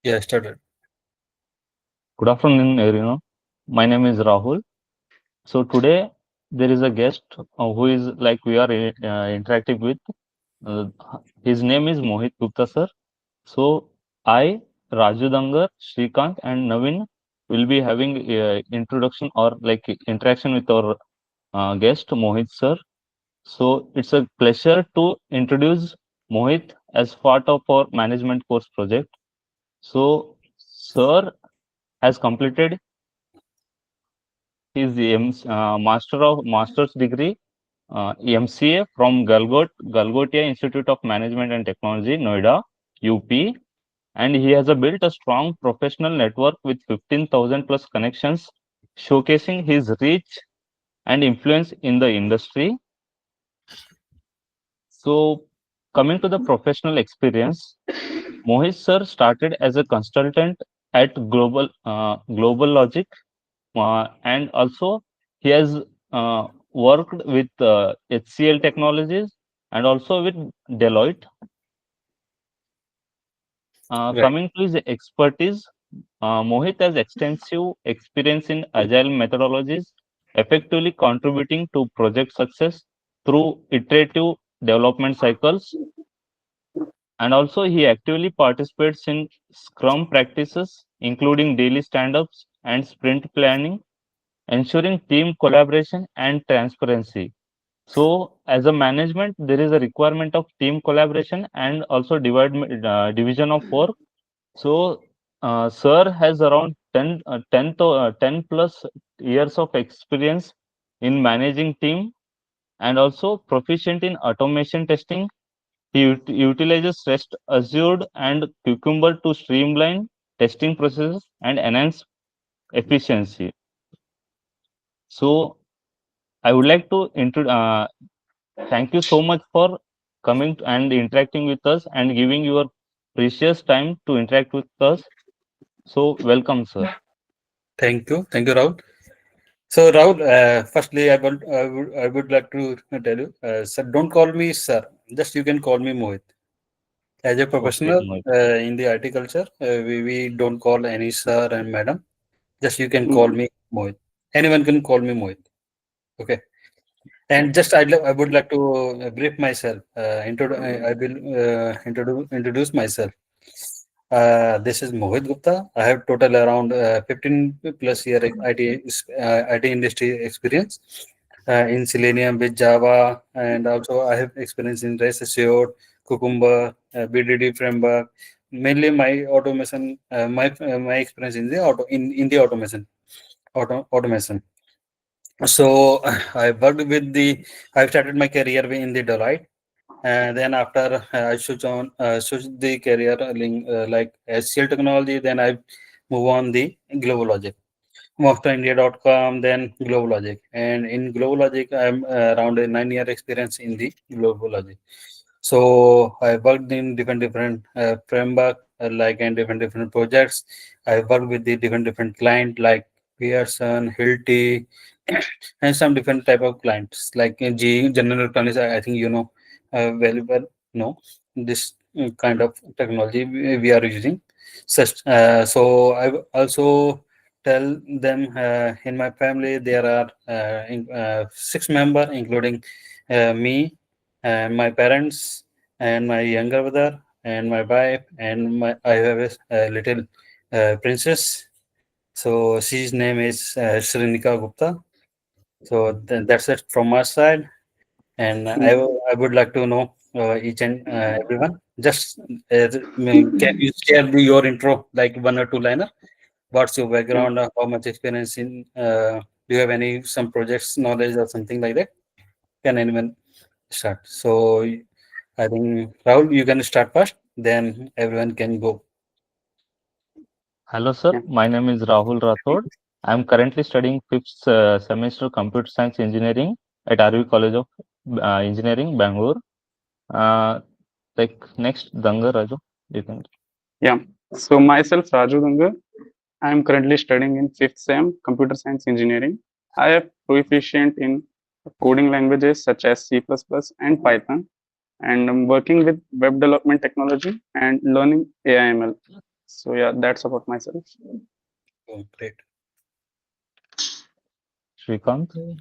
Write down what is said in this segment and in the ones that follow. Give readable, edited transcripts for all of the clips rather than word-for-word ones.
Yeah, started. Good afternoon, everyone. My name is Rahul. So today there is a guest who is like we are interacting with. Uh, his name is Mohit Gupta, sir. So I, Raju Dangar, Shrikant, and Navin will be having introduction or like interaction with our guest Mohit, sir. So it's a pleasure to introduce Mohit as part of our management course project. So, sir has completed his master's degree MCA from Galgotia Institute of Management and Technology, Noida, UP, and he has built a strong professional network with 15,000 plus connections, showcasing his reach and influence in the industry. So, coming to the professional experience, Mohit sir started as a consultant at Global Logic, and also he has worked with HCL Technologies and also with Deloitte. Right. Coming to his expertise, Mohit has extensive experience in agile methodologies, effectively contributing to project success through iterative development cycles. And also, he actively participates in Scrum practices, including daily stand ups and sprint planning, ensuring team collaboration and transparency. So, as a management, there is a requirement of team collaboration and also division of work. So, Sir has around 10 plus years of experience in managing team and also proficient in automation testing. He utilizes REST Assured and Cucumber to streamline testing processes and enhance efficiency. So, I would like to thank you so much for coming and interacting with us and giving your precious time to interact with us. So, welcome, sir. Thank you, Rahul. So, Rahul, firstly, I would like to tell you, sir, don't call me sir. Just you can call me Mohit. As a Okay, professional Mohit. in the IT culture, we don't call any sir and madam. Just you can call Mm, me Mohit. Anyone can call me Mohit. Okay. And just I would like to brief myself. I will introduce myself. This is Mohit Gupta. I have total around 15 plus year IT industry experience in Selenium with Java, and also I have experience in REST Assured, Cucumber, BDD framework. Mainly my automation, my experience in the in the automation. So I started my career in the Deloitte, and then after I switched the career like SCL technology. Then I move on the Global Logic, India.com, then Global Logic, and in Global Logic I'm around a 9 year experience in the Global Logic. So I worked in different framework like and different projects. I worked with the different client like Pearson, Hilti, and some different type of clients like General Electronics. I think you know very well know this kind of technology we are using. So I also tell them in my family there are 6 members, including me and my parents and my younger brother and my wife, and I have a little princess. So she's name is Shrinika Gupta. So that's it from my side, and mm, I would like to know each and everyone. Just can you share your intro, like 1 or 2 liner? What's your mm. background? How much experience in? Do you have any some projects knowledge or something like that? Can anyone start? So I think Rahul, you can start first. Then everyone can go. Hello, sir. Yeah. My name is Rahul Rathod. I am currently studying fifth semester computer science engineering at RV College of Engineering, Bangalore. Uh, like next, Danga Raju, you can. Yeah. So myself, Raju Dangar, I am currently studying in fifth sem computer science engineering. I am proficient in coding languages such as C++ and Python, and I'm working with web development technology and learning AIML. So yeah, that's about myself. Oh, great. Shrikant? Okay.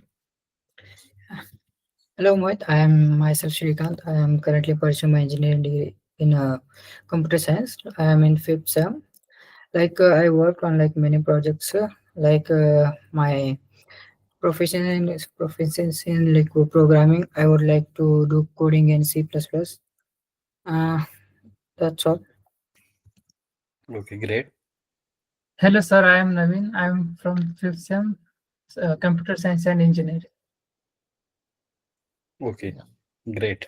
Hello, Mohit. I am myself Shrikant. I am currently pursuing my engineering degree in computer science. I am in fifth sem. I work on many projects. My proficiency in programming. I would like to do coding in C++. Uh, that's all. Okay, great. Hello, sir. I am Naveen. I am from fifth sem, computer science and engineering. Okay, great.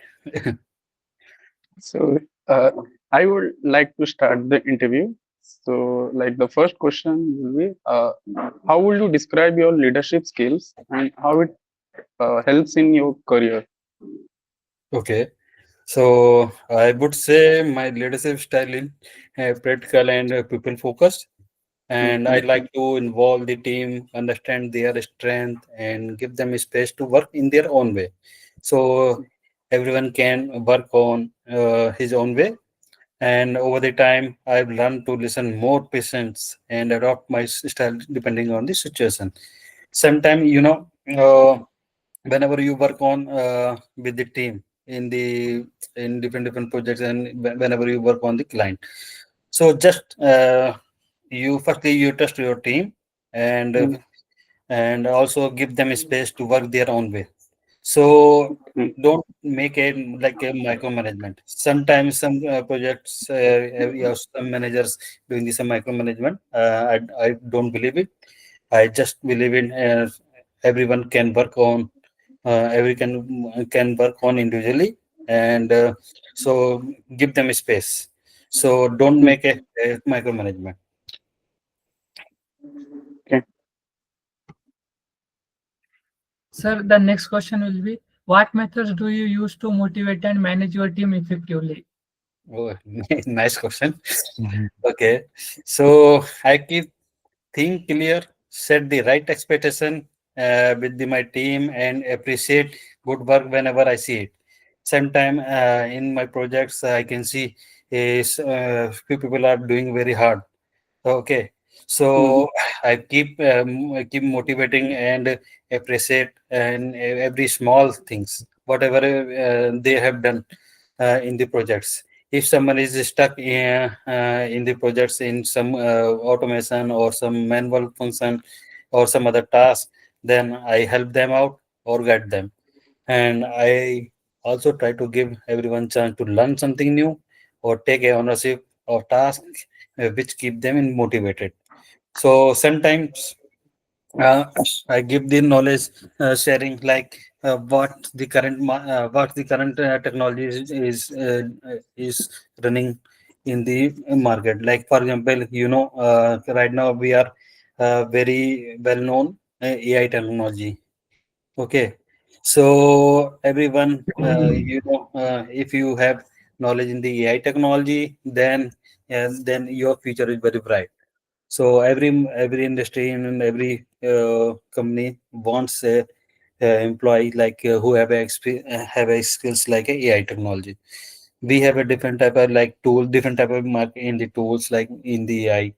So I would like to start the interview. So like the first question will be, how would you describe your leadership skills and how it helps in your career? Okay. So I would say my leadership style is practical and people focused. And I Mhm, like to involve the team, understand their strength, and give them space to work in their own way. So everyone can work on his own way. And over the time, I've learned to listen more patients and adopt my style depending on the situation. Sometimes, whenever you work on with the team in different projects and whenever you work on the client, so just you firstly you trust your team and uh, mhm, and also give them space to work their own way. So mhm, don't make it like a micromanagement. Sometimes some projects, some managers doing this micromanagement. I don't believe it. I just believe in everyone can work on every can work on individually, and so give them space. So don't mhm. make a micromanagement. Okay. Sir, the next question will be, what methods do you use to motivate and manage your team effectively? Oh, nice question. Mhm. Okay, so I keep think clear, set the right expectation with my team, and appreciate good work whenever I see it. Sometime in my projects, I can see is few people are doing very hard. Okay, Mhm, so I keep motivating and appreciate and every small things, whatever they have done in the projects. If someone is stuck in the projects in some automation or some manual function or some other task, then I help them out or guide them. And I also try to give everyone chance to learn something new or take a ownership of tasks which keep them in motivated. So sometimes uh, I give the knowledge sharing like what the current technology is running in the market. Like for example, right now we are very well known AI technology. Okay, so everyone, if you have knowledge in the AI technology, then your future is very bright. So every industry and every company wants a employee like who have a skills like a AI technology. We have a different type of like tool, different type of market in the tools like in the AI.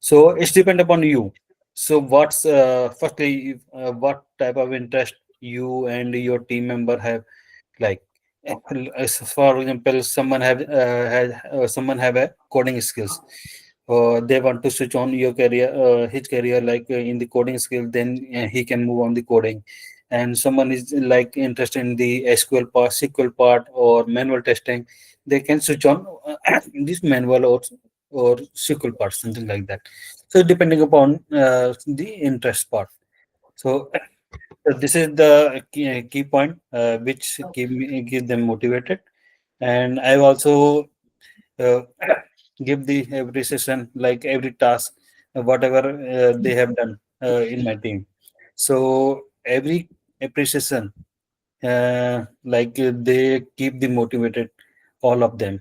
So it's depend upon you. So what's firstly what type of interest you and your team member have, like for example someone someone have a coding skills, they want to switch on your career his career like in the coding skill, then he can move on the coding. And someone is like interested in the SQL part or manual testing, they can switch on this manual or SQL part, something like that. So depending upon the interest part. So so this is the key point which keep them motivated. And I also uh, give the every session, like every task, whatever they have done in my team. So every appreciation, they keep the motivated, all of them.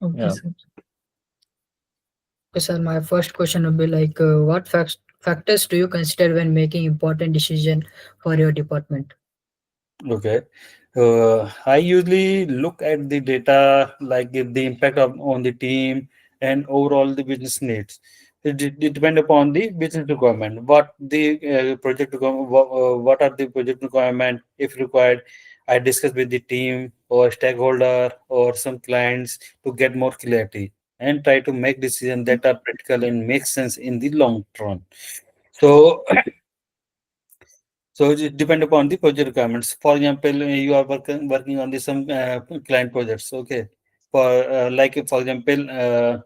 Okay, Yeah. sir. Okay, sir. My first question would be what factors do you consider when making important decision for your department? Okay. I usually look at the data, like if the impact on the team and overall the business needs. It depend upon the business requirement. What the project what are the project requirement? If required, I discuss with the team or stakeholder or some clients to get more clarity and try to make decisions that are practical and make sense in the long run. So so it depend upon the project requirements. For example, you are working on the some client projects. Okay. For for example,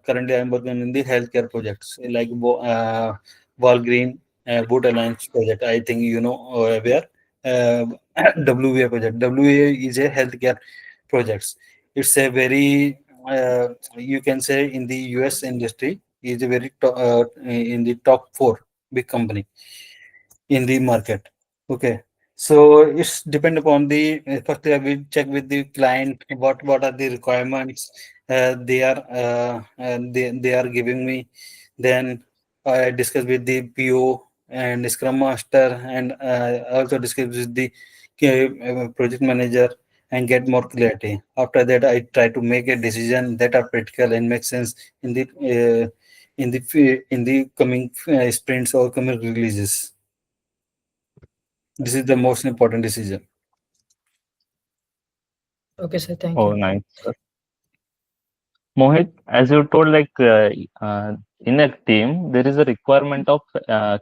currently I'm working in the healthcare projects like Walgreen Boot Alliance project. I think you know where uh, WA project. WA is a healthcare projects. It's a very you can say in the US industry is a very in the top four big company in the market. Okay. So it's depend upon the first I will check with the client what are the requirements they are giving me. Then I discuss with the PO and Scrum Master and also discuss with the project manager and get more clarity. After that, I try to make a decision that are practical and make sense in the coming sprints or coming releases. This is the most important decision. Okay, sir. Thank Oh, you. nice. Mohit, as you told, in a team, there is a requirement of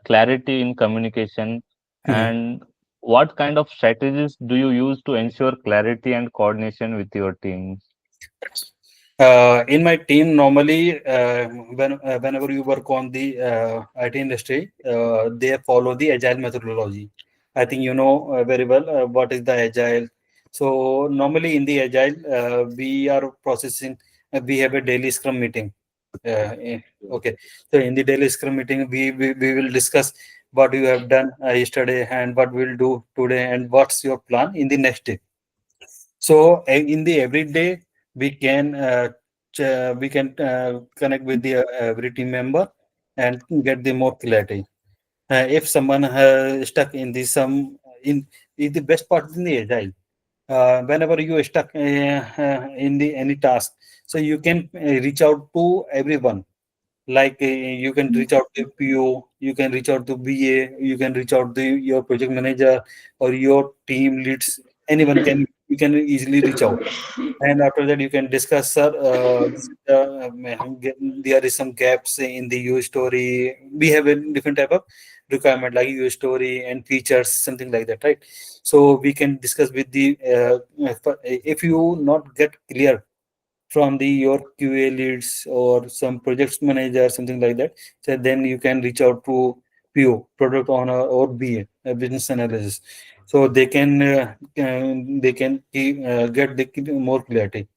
clarity in communication. Mhm. And what kind of strategies do you use to ensure clarity and coordination with your team? In my team, normally, whenever you work on the IT industry, they follow the agile methodology. I think you know very well what is the agile. So normally in the agile, we are processing. We have a daily Scrum meeting. Okay, so in the daily Scrum meeting, we will discuss what you have done yesterday and what we'll do today and what's your plan in the next day. So in the everyday, we can connect with the every team member and get the more clarity. If someone stuck in the some in the best part in the agile, whenever you are stuck in the any task, so you can reach out to everyone, like you can reach out to PO, you can reach out to BA, you can reach out to your project manager or your team leads. Anyone can you can easily reach out, and after that you can discuss, sir. There is some gaps in the use story. We have a different type of requirement like use story and features, something like that, right? So we can discuss with the if you not get clear from the your QA leads or some projects manager, something like that. So then you can reach out to PO, product owner, or BA, business analysis. So they can get the more clarity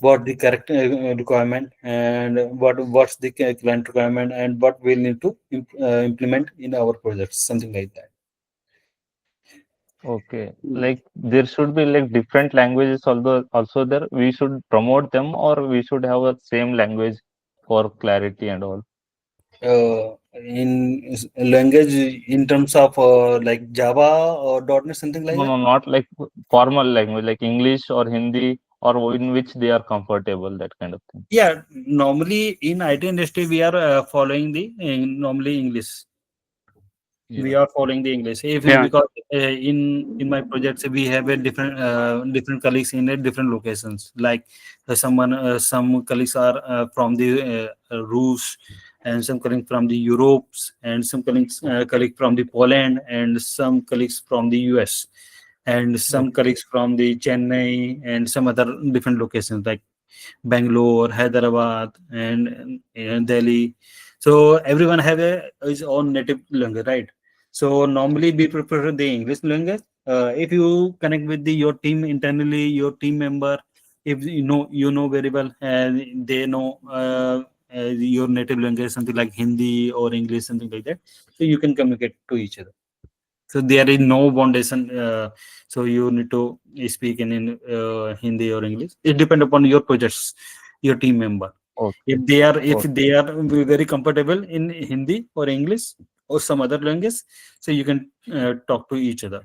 what the correct requirement and what's the client requirement and what we'll need to implement in our projects, something like that. Okay, like there should be like different languages, although also there we should promote them, or we should have a same language for clarity and all. Language in terms of like Java or .NET, something like No, that. no, not like formal language like English or Hindi, or in which they are comfortable, that kind of thing. Yeah, normally in IT industry we are following the normally English. We Yeah. are following the English. If Yeah. because in my projects we have a different colleagues in different locations. Like some colleagues are from the Rus, and some colleagues from the Europes, and some colleagues from the Poland, and some colleagues from the US, and some Okay. colleagues from the Chennai, and some other different locations like Bangalore, Hyderabad, and Delhi. So everyone have his own native language, right? So normally we prefer the English language. If you connect with your team internally, your team member, if you know very well, and they know your native language, something like Hindi or English, something like that. So you can communicate to each other. So there is no foundation. So you need to speak in Hindi or English. It depends upon your projects, your team member. Okay. If they are very comfortable in Hindi or English or some other language, so you can talk to each other.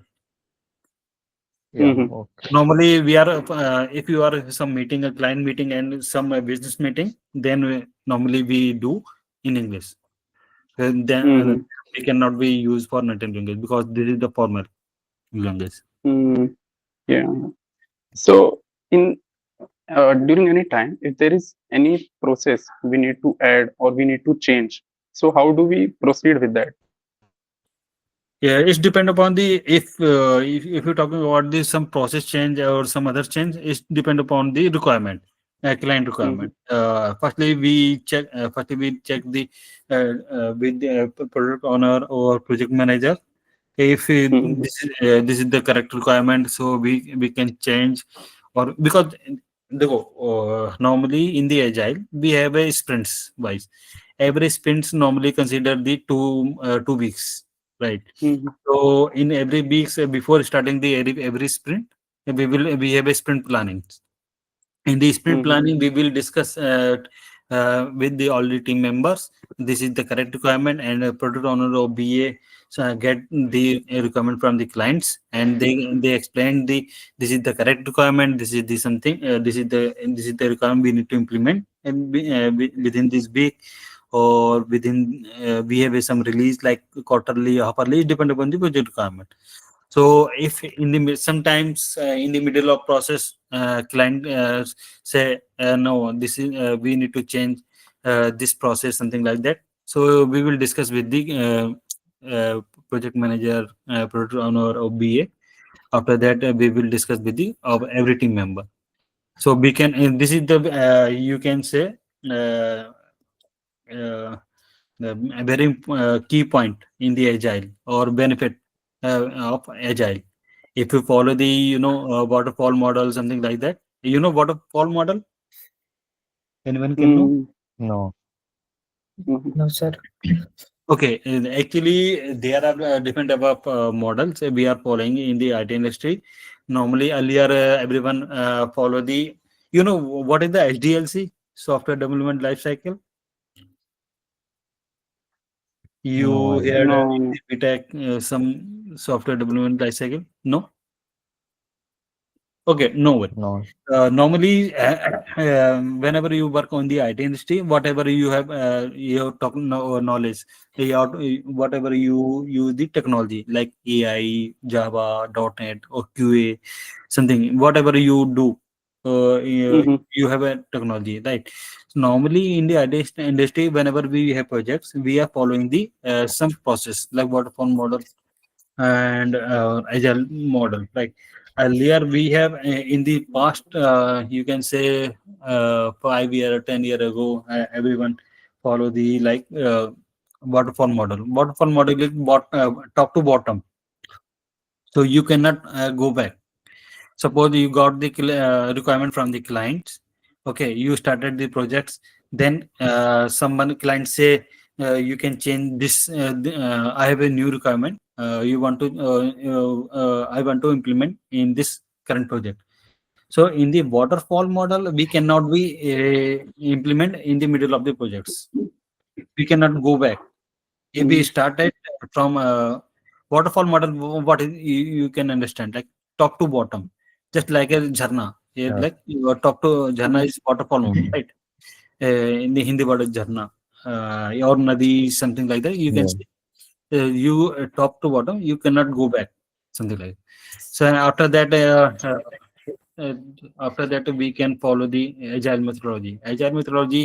Yeah. Mhm. Okay. Normally, we are if you are some meeting, a client meeting, and some business meeting, then normally we do in English. Then Mhm. we cannot be used for native language because this is the formal language. Mm, yeah. So in during any time, if there is any process we need to add or we need to change, so how do we proceed with that? Yeah, it's depend upon the if you're talking about the some process change or some other change, it's depend upon the requirement, client Mhm. requirement. Firstly, we check. Firstly, we check the with the product owner or project manager if Mhm. this is the correct requirement, so we can change or because normally in the agile we have a sprints wise. Every sprints normally consider the 2 weeks, right? Mhm. So in every weeks before starting the every sprint, we have a sprint planning. In the sprint Mhm. planning, we will discuss with the all the team members. This is the correct requirement, and product owner or BA get the requirement from the clients, and they explain the this is the correct requirement. This is the something. This is the requirement we need to implement, and within this week or within we have some release like quarterly, half-yearly, depend upon the project requirement. So if in the sometimes in the middle of process, client say no, this is we need to change this process, something like that. So we will discuss with the project manager, product owner, or BA. After that, we will discuss with the of every team member. So we can. This is the you can say. Uh, a very key point in the agile or benefit of agile. If you follow the waterfall model, something like that, waterfall model, anyone can know? Mm, No. mhm. No, sir. Okay, actually there are different type of models we are following in the IT industry. Normally earlier everyone follow the what is the SDLC, software development life cycle. No You idea. heard No, in no. the BTech some software development life cycle? No? Okay, no worry. No. Normally, whenever you work on the IT industry, whatever you have your knowledge, whatever you use the technology like AI, Java, .NET, or QA, something, whatever you do, Mhm. you have a technology, right? So normally, in the IT industry, whenever we have projects, we are following the some process like waterfall model and agile model, right? Earlier we have in the past, you can say 5 year or 10 year ago, everyone follow the like waterfall model. Waterfall model is top to bottom, so you cannot go back. Suppose you got the requirement from the clients. Okay, you started the projects. Then someone client say you can change this. I have a new requirement. You want to I want to implement in this current project. So in the waterfall model, we cannot be implement in the middle of the projects. We cannot go back. If we Mhm. started from waterfall model, what is you can understand like top to bottom, just like a jharna. Yeah, Yeah. like your top to jharna Mhm. is waterfall model, Mm-hmm. right? In the Hindi word is jharna or nadi, something like that. You can Yeah. say you top to bottom, you cannot go back, something like that. So after that, uh, after that we can follow the agile methodology. Agile methodology,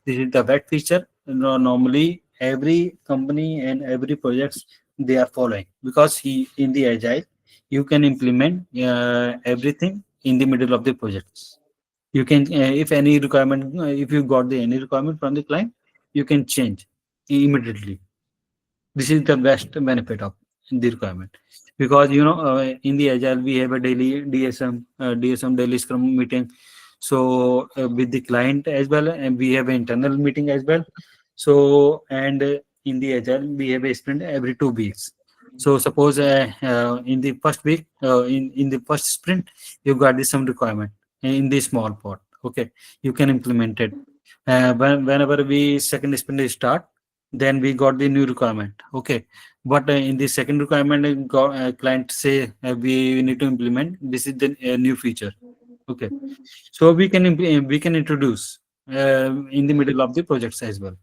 this is the wet feature. Normally, every company and every projects they are following because in the agile you can implement everything in the middle of the projects. You can if any requirement, if you got the any requirement from the client, you can change immediately. This is the best benefit of the requirement because in the agile we have a daily DSM daily scrum meeting. So with the client as well, and we have an internal meeting as well. So and in the agile we have a sprint every 2 weeks. So suppose in the first week, in the first sprint, you got this some requirement in the small pot. Okay, you can implement it. Whenever we second sprint start, then we got the new requirement. Okay, but in the second requirement, client say we need to implement. This is the new feature. Okay, so we can introduce in the middle of the projects as well.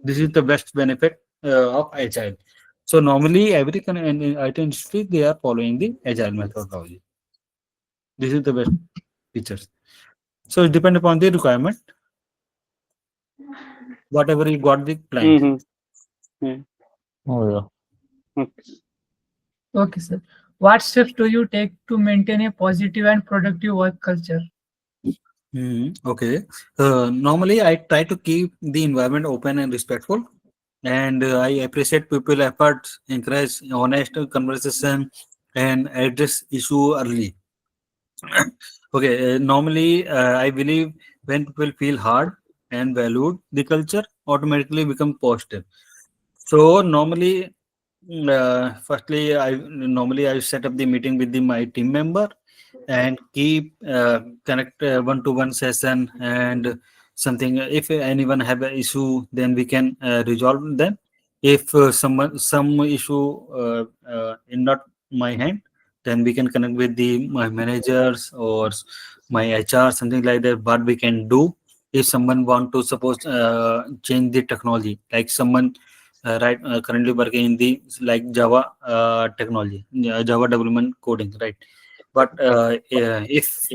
This is the best benefit of agile. So normally every in IT industry they are following the agile methodology. This is the best features. So it depends upon the requirement, whatever you got the client. Mm-hmm. Yeah. Oh, yeah. Okay. Okay, sir. What steps do you take to maintain a positive and productive work culture? Okay. Normally, I try to keep the environment open and respectful, and I appreciate people efforts, encourage honest conversation, and address issue early. Okay. Normally, I believe when people feel hard and valued, the culture automatically become positive. So normally, firstly, I set up the meeting with my team member and keep connect one-to-one session and something. If anyone have an issue, then we can resolve them. If some issue in not my hand, then we can connect with the my managers or my HR, something like that. What we can do if someone want to suppose change the technology, like someone currently working in the like Java technology, Java development coding, right? But if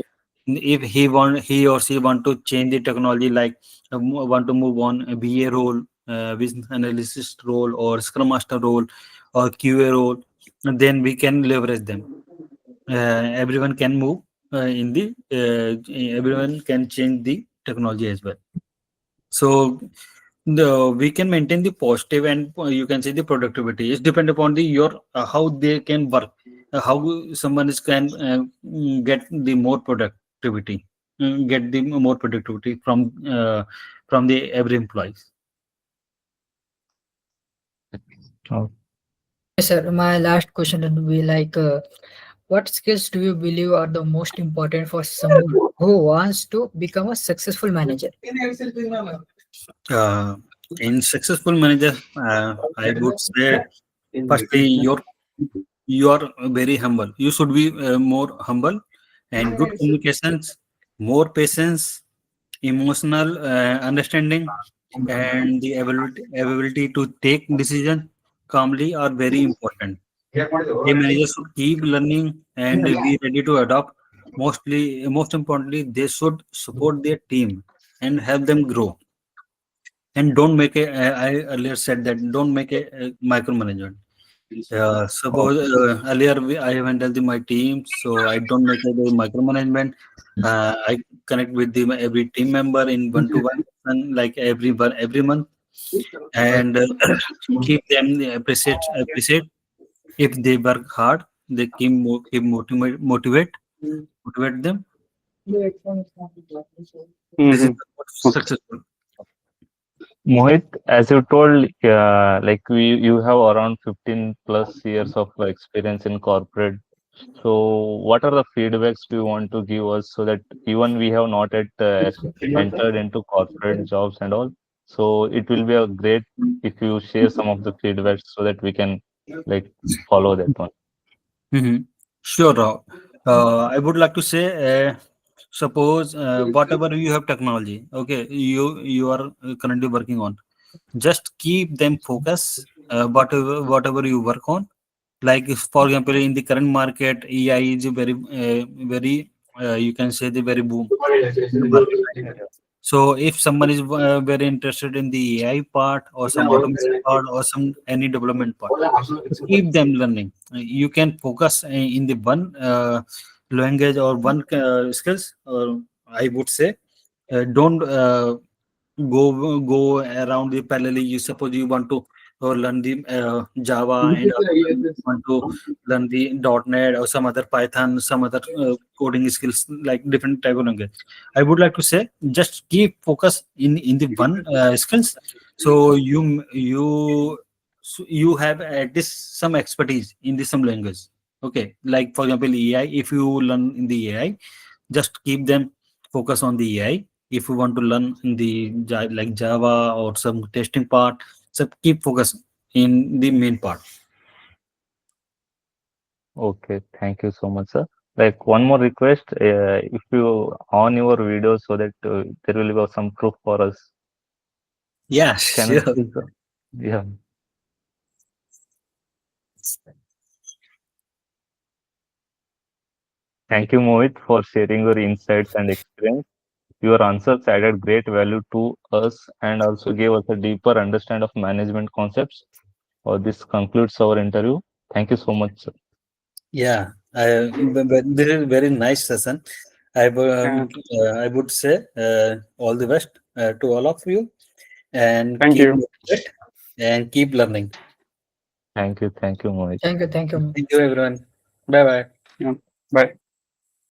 he or she want to change the technology, like want to move on a BA role, business analyst role, or Scrum Master role, or QA role, then we can leverage them. Everyone can move in the everyone can change the technology as well. So we can maintain the positive and you can say the productivity. It's depend upon the your how they can work, how someone is can get the more productivity, get the more productivity from the every employees. Oh. Yes, sir. My last question would be like, what skills do you believe are the most important for someone who wants to become a successful manager? Uh, in successful manager, I would say firstly you are very humble. You should be more humble and good communications, more patience, emotional understanding, and the ability to take decision calmly are very important. A manager should keep learning and be ready to adopt. Most importantly, they should support their team and help them grow. And don't make a. I earlier said that don't make a micromanagement. Suppose earlier I have handled my team, so I don't make the micromanagement. I connect with every team member in one to one, and like every month, and keep them appreciate. If they work hard, they keep motivate them. This is Mm-hmm. the most Okay. successful. Mohit, as you told, like you have around 15 plus years of experience in corporate. So, what are the feedbacks you want to give us so that even we have not yet entered into corporate jobs and all? So, it will be a great if you share some of the feedbacks so that we can like follow that one. Mhm. Sure, Rao. I would like to say, suppose whatever you have technology, okay, you are currently working on, just keep them focus. Whatever you work on, like if, for example, in the current market, AI is very you can say the very boom in the market. So if someone is very interested in the AI part or some automation part or some any development part, keep them learning. You can focus in the one language or one skills. I would say don't go around the parallelly. You suppose you want to learn the Java and other one want to learn the .NET or some other Python, some other coding skills like different type of language. I would like to say just keep focus in the one skills. So you have at least some expertise in the some language. Okay, like for example AI. If you learn in the AI, just keep them focus on the AI. If you want to learn in the like Java or some testing part, So keep focus in the main part. Okay, thank you so much, sir. Like one more request, if you on your video so that there will be some proof for us. Yeah, Can you sure. please? Yeah. Thank you, Mohit, for sharing your insights and experience. Your answers added great value to us and also gave us a deeper understanding of management concepts. This concludes our interview. Thank you so much, sir. Yeah, but this is very nice session. Yeah. I would say all the best to all of you, and Thank keep you. motivated and keep learning. Thank you, Mohit. Thank you. Thank you, everyone. Bye bye. Yeah. Bye.